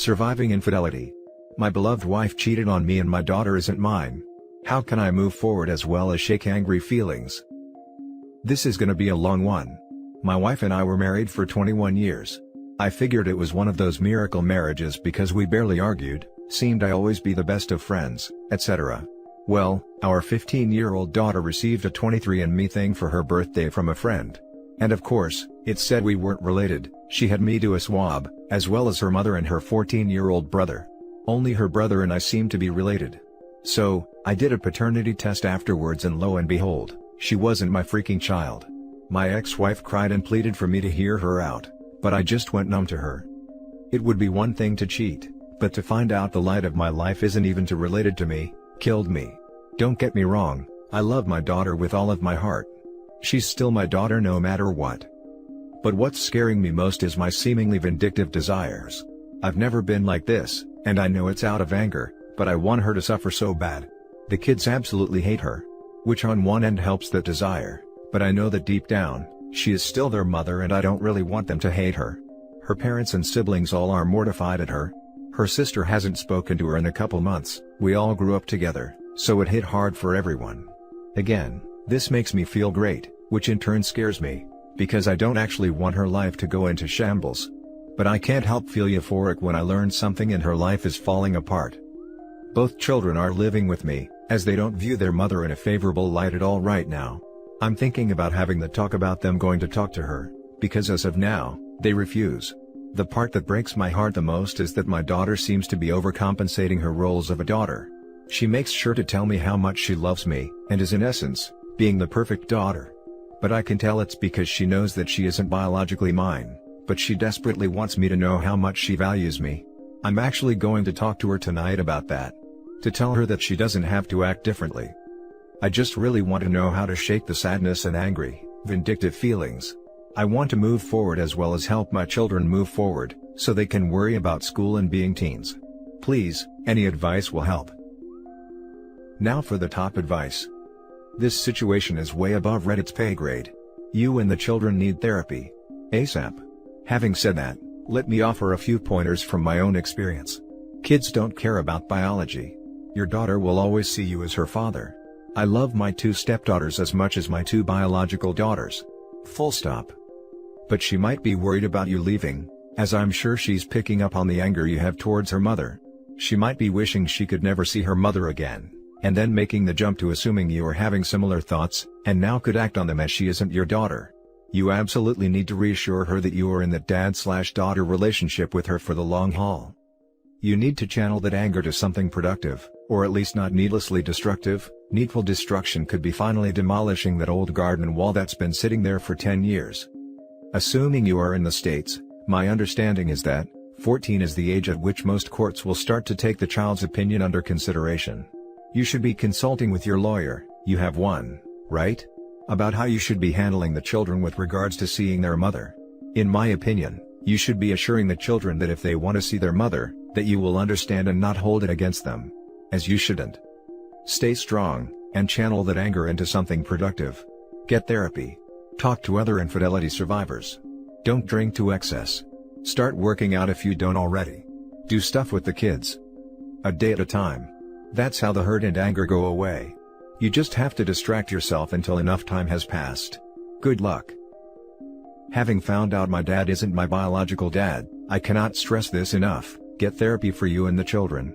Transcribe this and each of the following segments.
Surviving infidelity. My beloved wife cheated on me and my daughter isn't mine. How can I move forward as well as shake angry feelings? This is gonna be a long one. My wife and I were married for 21 years. I figured it was one of those miracle marriages because we barely argued, seemed I always be the best of friends, etc. Well, our 15-year-old daughter received a 23andMe thing for her birthday from a friend. And of course, it said we weren't related. She had me do a swab, as well as her mother and her 14-year-old brother. Only her brother and I seemed to be related. So, I did a paternity test afterwards and lo and behold, she wasn't my freaking child. My ex-wife cried and pleaded for me to hear her out, but I just went numb to her. It would be one thing to cheat, but to find out the light of my life isn't even too related to me, killed me. Don't get me wrong, I love my daughter with all of my heart. She's still my daughter no matter what. But what's scaring me most is my seemingly vindictive desires. I've never been like this, and I know it's out of anger, but I want her to suffer so bad. The kids absolutely hate her. Which on one end helps that desire, but I know that deep down, she is still their mother and I don't really want them to hate her. Her parents and siblings all are mortified at her. Her sister hasn't spoken to her in a couple months. We all grew up together, so it hit hard for everyone. Again, this makes me feel great, which in turn scares me, because I don't actually want her life to go into shambles. But I can't help feel euphoric when I learn something in her life is falling apart. Both children are living with me, as they don't view their mother in a favorable light at all right now. I'm thinking about having the talk about them going to talk to her, because as of now, they refuse. The part that breaks my heart the most is that my daughter seems to be overcompensating her roles of a daughter. She makes sure to tell me how much she loves me, and is in essence, being the perfect daughter. But I can tell it's because she knows that she isn't biologically mine, but she desperately wants me to know how much she values me. I'm actually going to talk to her tonight about that. To tell her that she doesn't have to act differently. I just really want to know how to shake the sadness and angry, vindictive feelings. I want to move forward as well as help my children move forward, so they can worry about school and being teens. Please, any advice will help. Now for the top advice. This situation is way above Reddit's pay grade. You and the children need therapy. ASAP. Having said that, let me offer a few pointers from my own experience. Kids don't care about biology. Your daughter will always see you as her father. I love my 2 stepdaughters as much as my 2 biological daughters. Full stop. But she might be worried about you leaving, as I'm sure she's picking up on the anger you have towards her mother. She might be wishing she could never see her mother again, and then making the jump to assuming you are having similar thoughts, and now could act on them as she isn't your daughter. You absolutely need to reassure her that you are in that dad/daughter relationship with her for the long haul. You need to channel that anger to something productive, or at least not needlessly destructive. Needful destruction could be finally demolishing that old garden wall that's been sitting there for 10 years. Assuming you are in the States, my understanding is that 14 is the age at which most courts will start to take the child's opinion under consideration. You should be consulting with your lawyer, you have one, right? About how you should be handling the children with regards to seeing their mother. In my opinion, you should be assuring the children that if they want to see their mother, that you will understand and not hold it against them. As you shouldn't. Stay strong, and channel that anger into something productive. Get therapy. Talk to other infidelity survivors. Don't drink to excess. Start working out if you don't already. Do stuff with the kids. A day at a time. That's how the hurt and anger go away. You just have to distract yourself until enough time has passed. Good luck. Having found out my dad isn't my biological dad, I cannot stress this enough. Get therapy for you and the children.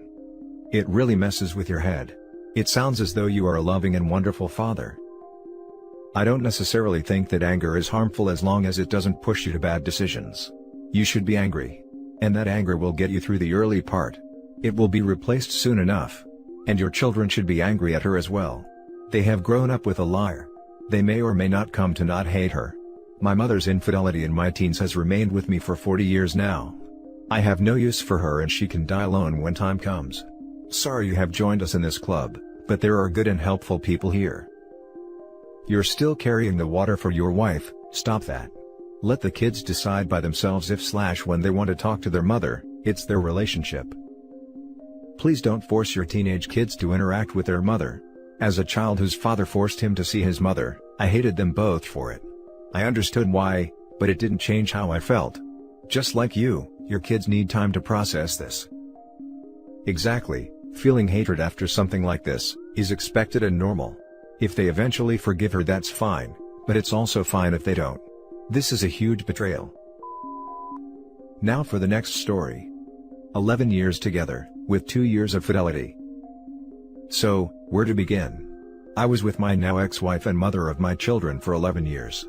It really messes with your head. It sounds as though you are a loving and wonderful father. I don't necessarily think that anger is harmful as long as it doesn't push you to bad decisions. You should be angry. And that anger will get you through the early part. It will be replaced soon enough. And your children should be angry at her as well. They have grown up with a liar. They may or may not come to not hate her. My mother's infidelity in my teens has remained with me for 40 years now. I have no use for her and she can die alone when time comes. Sorry you have joined us in this club, but there are good and helpful people here. You're still carrying the water for your wife, stop that. Let the kids decide by themselves if/when they want to talk to their mother, it's their relationship. Please don't force your teenage kids to interact with their mother. As a child whose father forced him to see his mother, I hated them both for it. I understood why, but it didn't change how I felt. Just like you Your kids need time to process this. Exactly, feeling hatred after something like this is expected and normal. If they eventually forgive her, that's fine, but it's also fine if they don't. This is a huge betrayal. Now for the next story. 11 years together, with 2 years of fidelity. So, where to begin? I was with my now ex-wife and mother of my children for 11 years.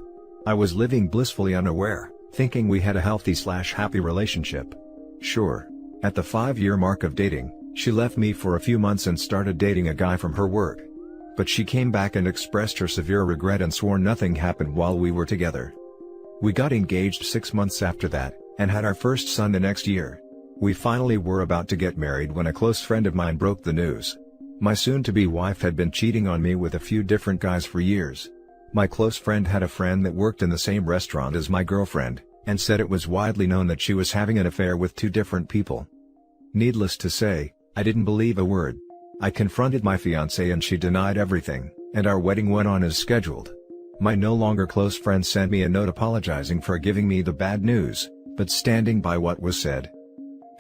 I was living blissfully unaware, thinking we had a healthy/happy relationship. Sure. At the 5-year mark of dating, she left me for a few months and started dating a guy from her work. But she came back and expressed her severe regret and swore nothing happened while we were together. We got engaged 6 months after that, and had our first son the next year. We finally were about to get married when a close friend of mine broke the news. My soon-to-be wife had been cheating on me with a few different guys for years. My close friend had a friend that worked in the same restaurant as my girlfriend, and said it was widely known that she was having an affair with 2 different people. Needless to say, I didn't believe a word. I confronted my fiancée and she denied everything, and our wedding went on as scheduled. My no longer close friend sent me a note apologizing for giving me the bad news, but standing by what was said.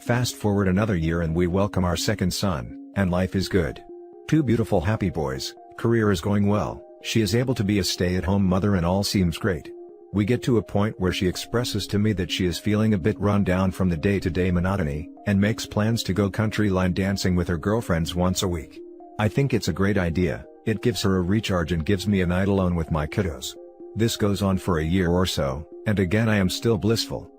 Fast forward another year and we welcome our second son, and life is good. 2 beautiful happy boys, career is going well, she is able to be a stay-at-home mother and all seems great. We get to a point where she expresses to me that she is feeling a bit run down from the day-to-day monotony, and makes plans to go country line dancing with her girlfriends once a week. I think it's a great idea, it gives her a recharge and gives me a night alone with my kiddos. This goes on for a year or so, and again I am still blissful.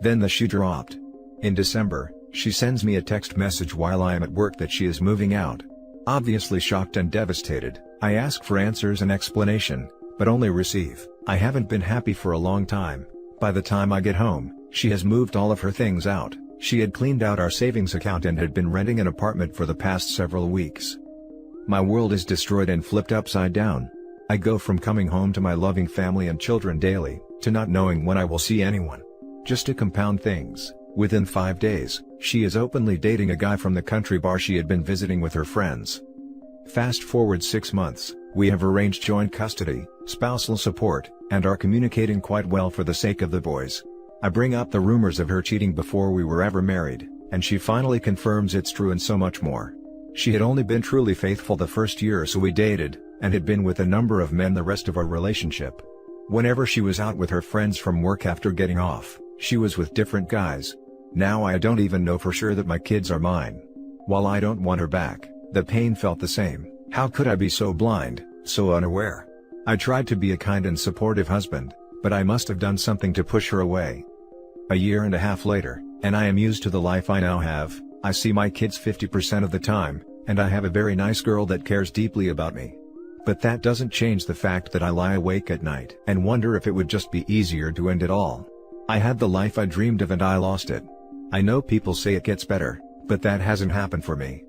Then the shoe dropped. In December, she sends me a text message while I am at work that she is moving out. Obviously shocked and devastated, I ask for answers and explanation, but only receive, "I haven't been happy for a long time." By the time I get home, she has moved all of her things out. She had cleaned out our savings account and had been renting an apartment for the past several weeks. My world is destroyed and flipped upside down. I go from coming home to my loving family and children daily, to not knowing when I will see anyone. Just to compound things, within 5 days, she is openly dating a guy from the country bar she had been visiting with her friends. Fast forward 6 months, we have arranged joint custody, spousal support, and are communicating quite well for the sake of the boys. I bring up the rumors of her cheating before we were ever married, and she finally confirms it's true and so much more. She had only been truly faithful the first year or so we dated, and had been with a number of men the rest of our relationship. Whenever she was out with her friends from work after getting off, she was with different guys. Now I don't even know for sure that my kids are mine. While I don't want her back, the pain felt the same. How could I be so blind, so unaware? I tried to be a kind and supportive husband, but I must have done something to push her away. A year and a half later, and I am used to the life I now have. I see my kids 50% of the time, and I have a very nice girl that cares deeply about me. But that doesn't change the fact that I lie awake at night and wonder if it would just be easier to end it all. I had the life I dreamed of and I lost it. I know people say it gets better, but that hasn't happened for me.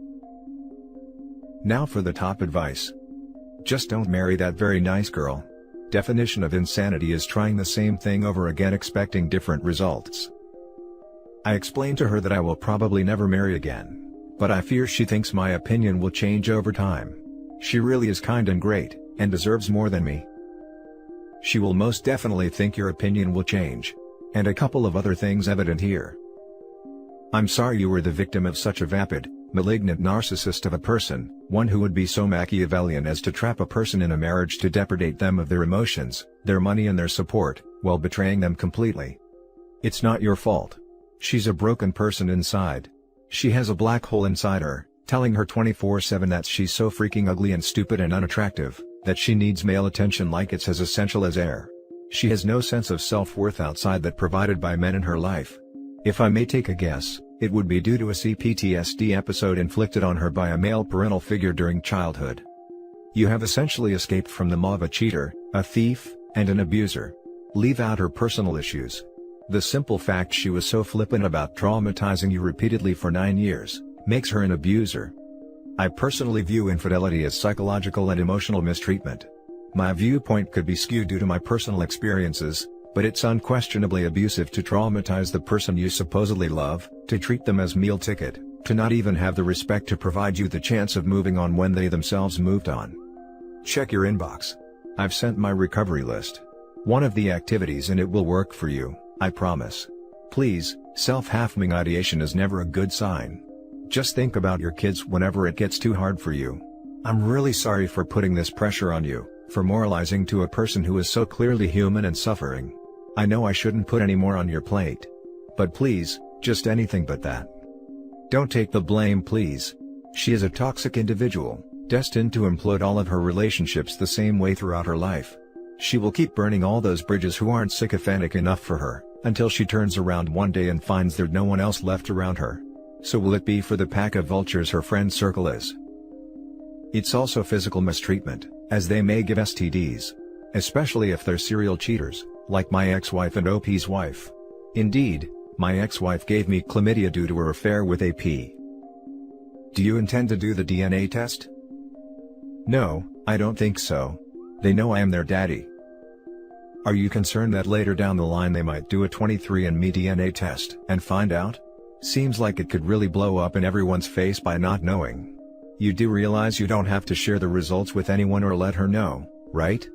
Now for the top advice. Just don't marry that very nice girl. Definition of insanity is trying the same thing over again expecting different results. I explained to her that I will probably never marry again, but I fear she thinks my opinion will change over time. She really is kind and great, and deserves more than me. She will most definitely think your opinion will change. And a couple of other things evident here. I'm sorry you were the victim of such a vapid, malignant narcissist of a person, one who would be so Machiavellian as to trap a person in a marriage to depredate them of their emotions, their money and their support, while betraying them completely. It's not your fault. She's a broken person inside. She has a black hole inside her, telling her 24/7 that she's so freaking ugly and stupid and unattractive, that she needs male attention like it's as essential as air. She has no sense of self-worth outside that provided by men in her life. If I may take a guess, it would be due to a CPTSD episode inflicted on her by a male parental figure during childhood. You have essentially escaped from the maw of a cheater, a thief, and an abuser. Leave out her personal issues. The simple fact she was so flippant about traumatizing you repeatedly for 9 years, makes her an abuser. I personally view infidelity as psychological and emotional mistreatment. My viewpoint could be skewed due to my personal experiences, but it's unquestionably abusive to traumatize the person you supposedly love, to treat them as meal ticket, to not even have the respect to provide you the chance of moving on when they themselves moved on. Check your inbox. I've sent my recovery list. One of the activities and it will work for you, I promise. Please, self-harming ideation is never a good sign. Just think about your kids whenever it gets too hard for you. I'm really sorry for putting this pressure on you, for moralizing to a person who is so clearly human and suffering. I know I shouldn't put any more on your plate. But please, just anything but that. Don't take the blame, please. She is a toxic individual, destined to implode all of her relationships the same way throughout her life. She will keep burning all those bridges who aren't sycophantic enough for her, until she turns around one day and finds there's no one else left around her. So will it be for the pack of vultures her friend circle is? It's also physical mistreatment, as they may give STDs. Especially if they're serial cheaters, like my ex-wife and OP's wife. Indeed, my ex-wife gave me chlamydia due to her affair with AP. Do you intend to do the DNA test? No, I don't think so. They know I am their daddy. Are you concerned that later down the line they might do a 23andMe DNA test and find out? Seems like it could really blow up in everyone's face by not knowing. You do realize you don't have to share the results with anyone or let her know, right?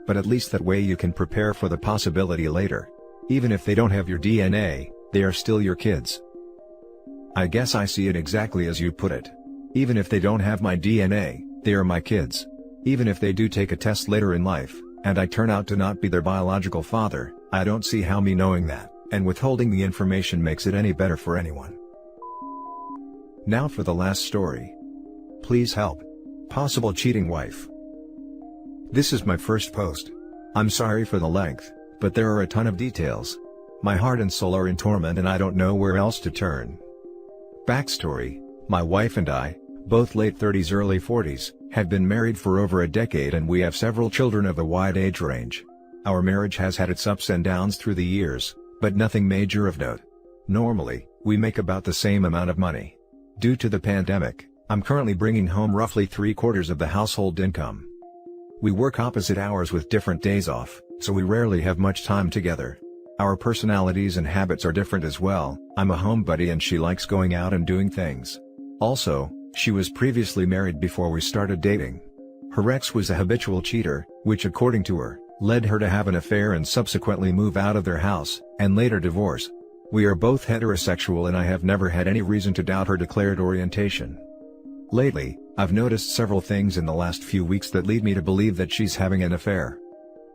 But at least that way you can prepare for the possibility later. Even if they don't have your DNA, they are still your kids. I guess I see it exactly as you put it. Even if they don't have my DNA, they are my kids. Even if they do take a test later in life, and I turn out to not be their biological father, I don't see how me knowing that, and withholding the information makes it any better for anyone. Now for the last story. Please help. Possible cheating wife. This is my first post. I'm sorry for the length, but there are a ton of details. My heart and soul are in torment and I don't know where else to turn. Backstory: my wife and I, both late 30s early 40s, have been married for over a decade and we have several children of a wide age range. Our marriage has had its ups and downs through the years, but nothing major of note. Normally, we make about the same amount of money. Due to the pandemic, I'm currently bringing home roughly 3/4 of the household income. We work opposite hours with different days off, so we rarely have much time together. Our personalities and habits are different as well. I'm a homebody and she likes going out and doing things. Also, she was previously married before we started dating. Her ex was a habitual cheater, which according to her, led her to have an affair and subsequently move out of their house, and later divorce. We are both heterosexual and I have never had any reason to doubt her declared orientation. Lately, I've noticed several things in the last few weeks that lead me to believe that she's having an affair.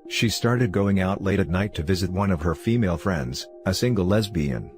She started going out late at night to visit one of her female friends, a single lesbian.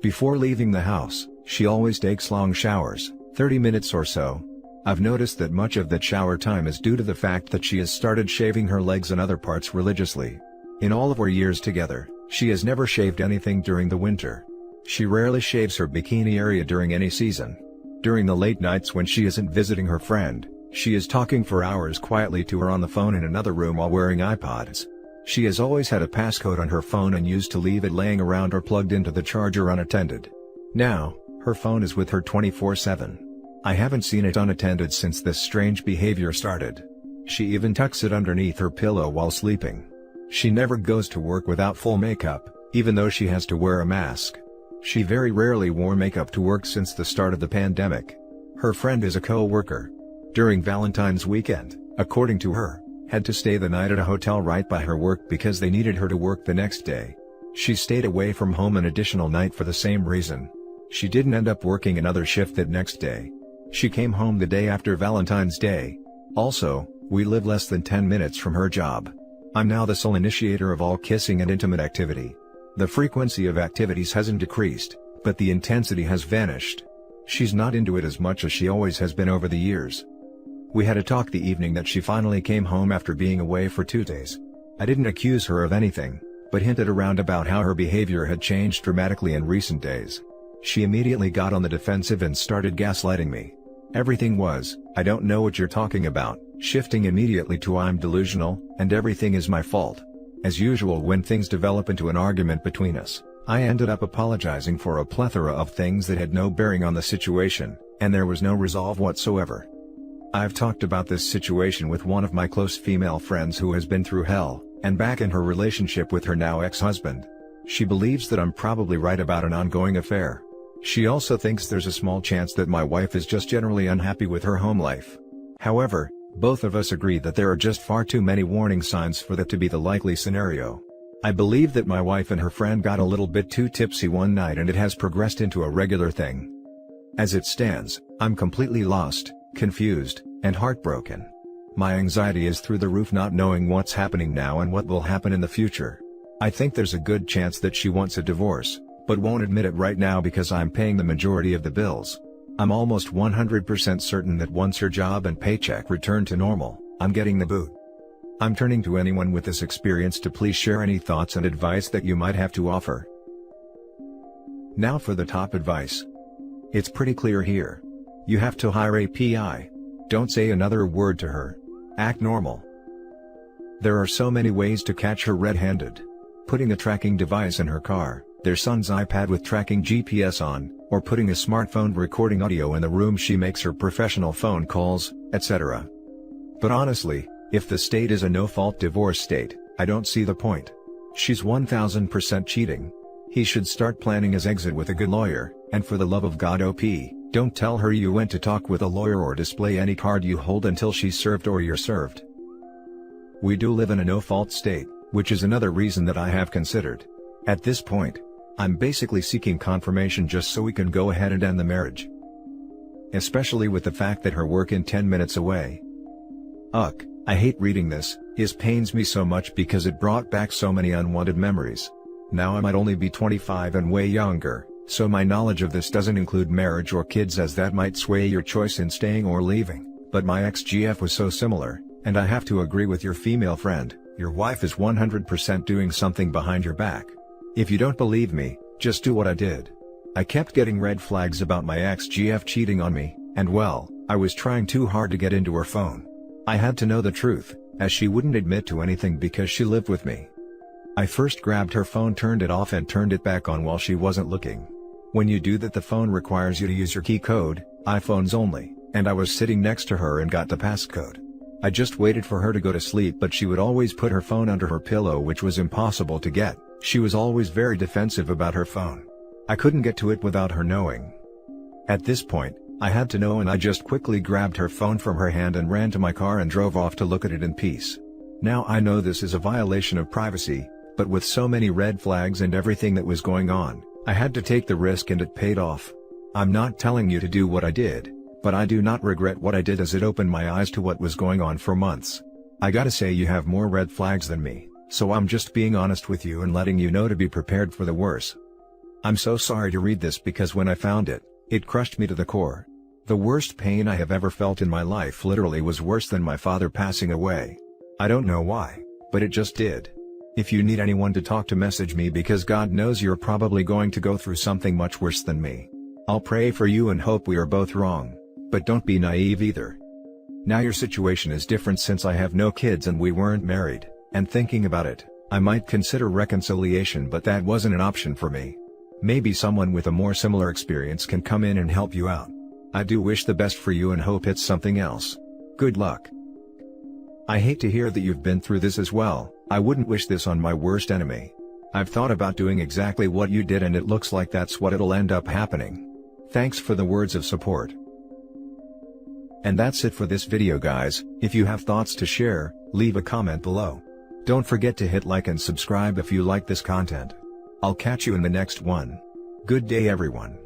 Before leaving the house, she always takes long showers, 30 minutes or so. I've noticed that much of that shower time is due to the fact that she has started shaving her legs and other parts religiously. In all of our years together, she has never shaved anything during the winter. She rarely shaves her bikini area during any season. During the late nights when she isn't visiting her friend, she is talking for hours quietly to her on the phone in another room while wearing iPods. She has always had a passcode on her phone and used to leave it laying around or plugged into the charger unattended. Now, her phone is with her 24/7. I haven't seen it unattended since this strange behavior started. She even tucks it underneath her pillow while sleeping. She never goes to work without full makeup, even though she has to wear a mask. She very rarely wore makeup to work since the start of the pandemic. Her friend is a co-worker. During Valentine's weekend, according to her, had to stay the night at a hotel right by her work because they needed her to work the next day. She stayed away from home an additional night for the same reason. She didn't end up working another shift that next day. She came home the day after Valentine's Day. Also, we live less than 10 minutes from her job. I'm now the sole initiator of all kissing and intimate activity. The frequency of activities hasn't decreased, but the intensity has vanished. She's not into it as much as she always has been over the years. We had a talk the evening that she finally came home after being away for 2 days. I didn't accuse her of anything, but hinted around about how her behavior had changed dramatically in recent days. She immediately got on the defensive and started gaslighting me. Everything was, "I don't know what you're talking about," shifting immediately to "I'm delusional, and everything is my fault." As usual, when things develop into an argument between us, I ended up apologizing for a plethora of things that had no bearing on the situation, and there was no resolve whatsoever. I've talked about this situation with one of my close female friends who has been through hell, and back in her relationship with her now ex-husband. She believes that I'm probably right about an ongoing affair. She also thinks there's a small chance that my wife is just generally unhappy with her home life. However, both of us agree that there are just far too many warning signs for that to be the likely scenario. I believe that my wife and her friend got a little bit too tipsy one night and it has progressed into a regular thing. As it stands, I'm completely lost, confused, and heartbroken. My anxiety is through the roof not knowing what's happening now and what will happen in the future. I think there's a good chance that she wants a divorce, but won't admit it right now because I'm paying the majority of the bills. I'm almost 100% certain that once her job and paycheck return to normal, I'm getting the boot. I'm turning to anyone with this experience to please share any thoughts and advice that you might have to offer. Now for the top advice. It's pretty clear here. You have to hire a PI. Don't say another word to her. Act normal. There are so many ways to catch her red-handed. Putting a tracking device in her car, their son's iPad with tracking GPS on, or putting a smartphone recording audio in the room she makes her professional phone calls, etc. But honestly, if the state is a no-fault divorce state, I don't see the point. She's 1000% cheating. He should start planning his exit with a good lawyer, and for the love of God OP, don't tell her you went to talk with a lawyer or display any card you hold until she's served or you're served. We do live in a no-fault state, which is another reason that I have considered. At this point, I'm basically seeking confirmation just so we can go ahead and end the marriage. Especially with the fact that her work in 10 minutes away. Ugh, I hate reading this, it pains me so much because it brought back so many unwanted memories. Now I might only be 25 and way younger, so my knowledge of this doesn't include marriage or kids as that might sway your choice in staying or leaving, but my ex-GF was so similar, and I have to agree with your female friend, your wife is 100% doing something behind your back. If you don't believe me, just do what I did. I kept getting red flags about my ex-GF cheating on me, and well, I was trying too hard to get into her phone. I had to know the truth, as she wouldn't admit to anything because she lived with me. I first grabbed her phone, turned it off and turned it back on while she wasn't looking. When you do that, the phone requires you to use your key code, iPhones only, and I was sitting next to her and got the passcode. I just waited for her to go to sleep, but she would always put her phone under her pillow, which was impossible to get. She was always very defensive about her phone. I couldn't get to it without her knowing. At this point, I had to know, and I just quickly grabbed her phone from her hand and ran to my car and drove off to look at it in peace. Now I know this is a violation of privacy, but with so many red flags and everything that was going on, I had to take the risk and it paid off. I'm not telling you to do what I did, but I do not regret what I did as it opened my eyes to what was going on for months. I gotta say, you have more red flags than me, so I'm just being honest with you and letting you know to be prepared for the worst. I'm so sorry to read this because when I found it, it crushed me to the core. The worst pain I have ever felt in my life literally was worse than my father passing away. I don't know why, but it just did. If you need anyone to talk to, message me because God knows you're probably going to go through something much worse than me. I'll pray for you and hope we are both wrong, but don't be naive either. Now your situation is different since I have no kids and we weren't married, and thinking about it, I might consider reconciliation, but that wasn't an option for me. Maybe someone with a more similar experience can come in and help you out. I do wish the best for you and hope it's something else. Good luck. I hate to hear that you've been through this as well. I wouldn't wish this on my worst enemy. I've thought about doing exactly what you did and it looks like that's what it'll end up happening. Thanks for the words of support. And that's it for this video, guys. If you have thoughts to share, leave a comment below. Don't forget to hit like and subscribe if you like this content. I'll catch you in the next one. Good day everyone.